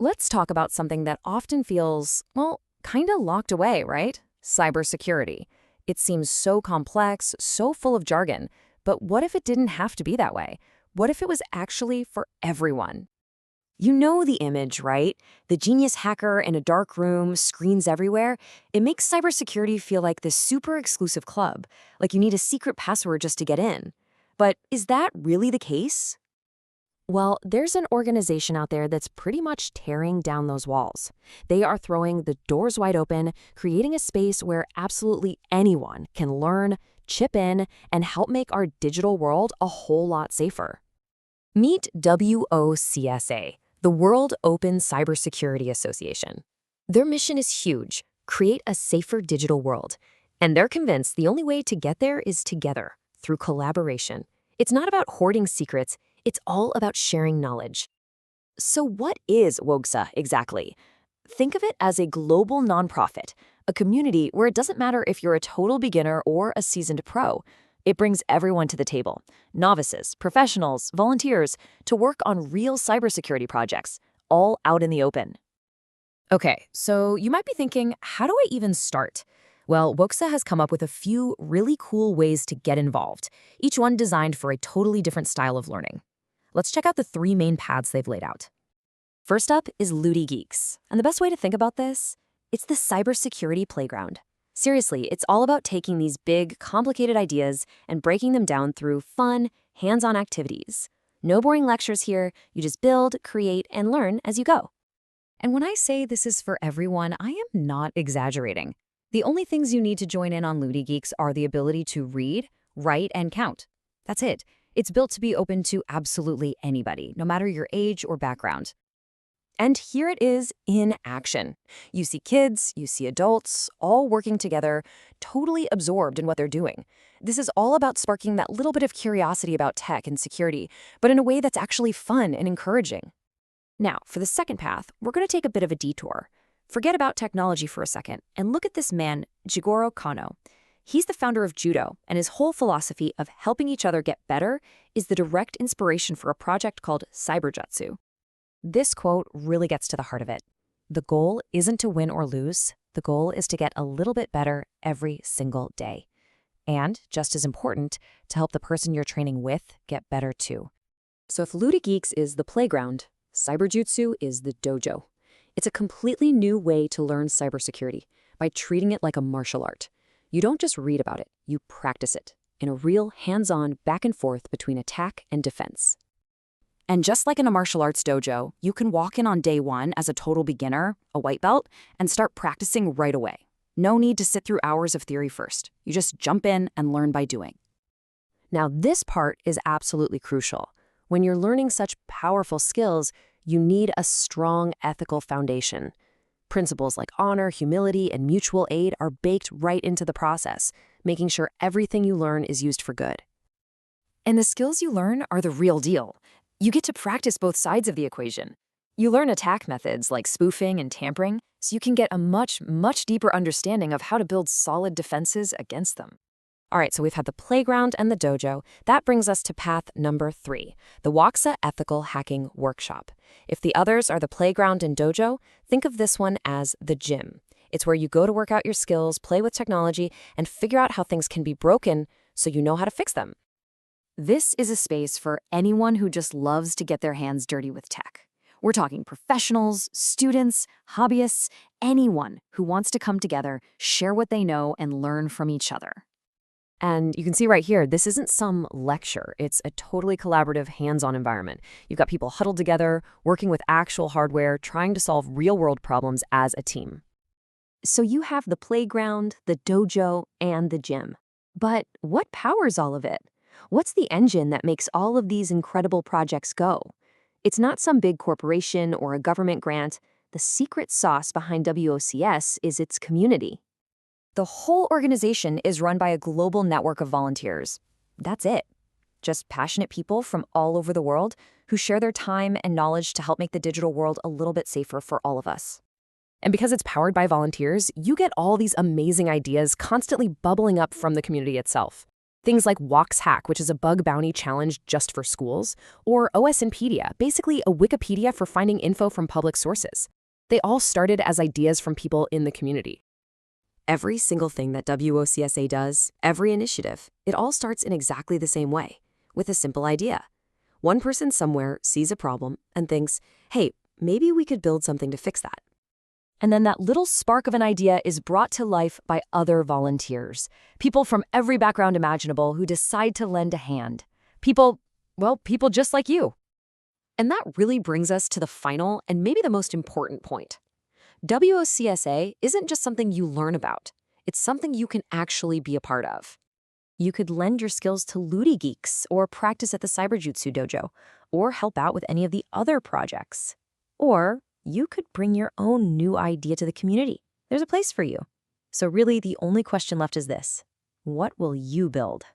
Let's talk about something that often feels, well, kind of locked away, right? Cybersecurity. It seems so complex, so full of jargon, but what if it didn't have to be that way? What if it was actually for everyone? You know the image, right? The genius hacker in a dark room, screens everywhere. It makes cybersecurity feel like this super exclusive club, like you need a secret password just to get in. But is that really the case? Well, there's an organization out there that's pretty much tearing down those walls. They are throwing the doors wide open, creating a space where absolutely anyone can learn, chip in, and help make our digital world a whole lot safer. Meet WOCSA, the World Open Cybersecurity Association. Their mission is huge: create a safer digital world. And they're convinced the only way to get there is together, through collaboration. It's not about hoarding secrets, it's all about sharing knowledge. So what is WOCSA exactly? Think of it as a global nonprofit, a community where it doesn't matter if you're a total beginner or a seasoned pro. It brings everyone to the table, novices, professionals, volunteers, to work on real cybersecurity projects, all out in the open. Okay, so you might be thinking, how do I even start? Well, WOCSA has come up with a few really cool ways to get involved, each one designed for a totally different style of learning. Let's check out the three main paths they've laid out. First up is Ludi Geeks, and the best way to think about this? It's the cybersecurity playground. Seriously, it's all about taking these big, complicated ideas and breaking them down through fun, hands-on activities. No boring lectures here, you just build, create, and learn as you go. And when I say this is for everyone, I am not exaggerating. The only things you need to join in on Ludi Geeks are the ability to read, write, and count. That's it. It's built to be open to absolutely anybody, no matter your age or background. And here it is in action. You see kids, you see adults, all working together, totally absorbed in what they're doing. This is all about sparking that little bit of curiosity about tech and security, but in a way that's actually fun and encouraging. Now, for the second path, we're going to take a bit of a detour. Forget about technology for a second and look at this man, Jigoro Kano. He's the founder of Judo, and his whole philosophy of helping each other get better is the direct inspiration for a project called Cyberjutsu. This quote really gets to the heart of it. The goal isn't to win or lose. The goal is to get a little bit better every single day. And, just as important, to help the person you're training with get better too. So if Ludi Geeks is the playground, Cyberjutsu is the dojo. It's a completely new way to learn cybersecurity by treating it like a martial art. You don't just read about it, you practice it in a real hands-on back and forth between attack and defense. And just like in a martial arts dojo, you can walk in on day one as a total beginner, a white belt, and start practicing right away. No need to sit through hours of theory first. You just jump in and learn by doing. Now, this part is absolutely crucial. When you're learning such powerful skills, you need a strong ethical foundation. Principles like honor, humility, and mutual aid are baked right into the process, making sure everything you learn is used for good. And the skills you learn are the real deal. You get to practice both sides of the equation. You learn attack methods like spoofing and tampering, so you can get a much deeper understanding of how to build solid defenses against them. All right, so we've had the playground and the dojo. That brings us to path number 3, the WOCSA Ethical Hacking Workshop. If the others are the playground and dojo, think of this one as the gym. It's where you go to work out your skills, play with technology, and figure out how things can be broken so you know how to fix them. This is a space for anyone who just loves to get their hands dirty with tech. We're talking professionals, students, hobbyists, anyone who wants to come together, share what they know, and learn from each other. And you can see right here, this isn't some lecture. It's a totally collaborative, hands-on environment. You've got people huddled together, working with actual hardware, trying to solve real-world problems as a team. So you have the playground, the dojo, and the gym. But what powers all of it? What's the engine that makes all of these incredible projects go? It's not some big corporation or a government grant. The secret sauce behind WOCS is its community. The whole organization is run by a global network of volunteers. That's it. Just passionate people from all over the world who share their time and knowledge to help make the digital world a little bit safer for all of us. And because it's powered by volunteers, you get all these amazing ideas constantly bubbling up from the community itself. Things like WOCSA, which is a bug bounty challenge just for schools, or OSNpedia, basically a Wikipedia for finding info from public sources. They all started as ideas from people in the community. Every single thing that WOCSA does, every initiative, it all starts in exactly the same way, with a simple idea. One person somewhere sees a problem and thinks, hey, maybe we could build something to fix that. And then that little spark of an idea is brought to life by other volunteers, people from every background imaginable who decide to lend a hand. People just like you. And that really brings us to the final and maybe the most important point. WOCSA isn't just something you learn about. It's something you can actually be a part of. You could lend your skills to Ludi Geeks or practice at the Cyberjutsu Dojo or help out with any of the other projects. Or you could bring your own new idea to the community. There's a place for you. So really, the only question left is this: what will you build?